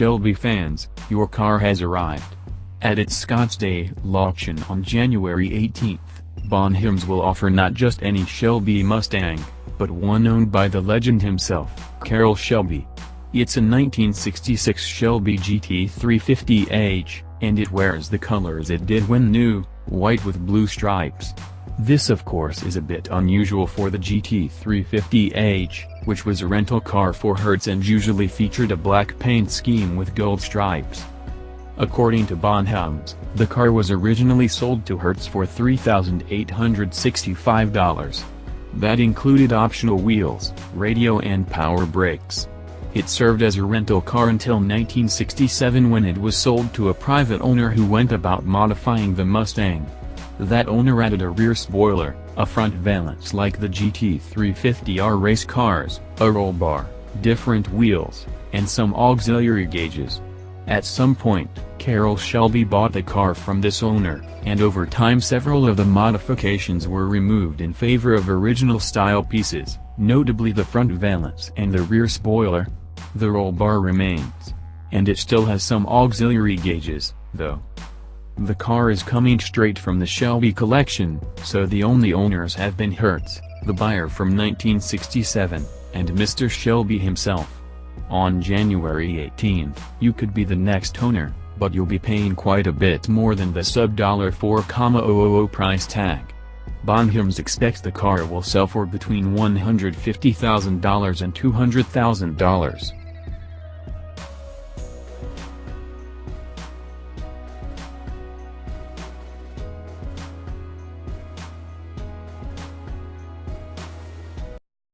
Shelby fans, your car has arrived. At its Scottsdale auction on January 18th, Bonhams will offer not just any Shelby Mustang, but one owned by the legend himself, Carroll Shelby. It's a 1966 Shelby GT350H, and it wears the colors it did when new, white with blue stripes. This of course is a bit unusual for the GT350H, which was a rental car for Hertz and usually featured a black paint scheme with gold stripes. According to Bonhams, the car was originally sold to Hertz for $3,865. That included optional wheels, radio and power brakes. It served as a rental car until 1967 when it was sold to a private owner who went about modifying the Mustang. That owner added a rear spoiler, a front valence like the GT350R race cars, a roll bar, different wheels, and some auxiliary gauges. At some point, Carroll Shelby bought the car from this owner, and over time several of the modifications were removed in favor of original-style pieces, notably the front valence and the rear spoiler. The roll bar remains, and it still has some auxiliary gauges, though. The car is coming straight from the Shelby collection, so the only owners have been Hertz, the buyer from 1967, and Mr. Shelby himself. On January 18th, you could be the next owner, but you'll be paying quite a bit more than the sub $4,000 price tag. Bonhams expects the car will sell for between $150,000 and $200,000.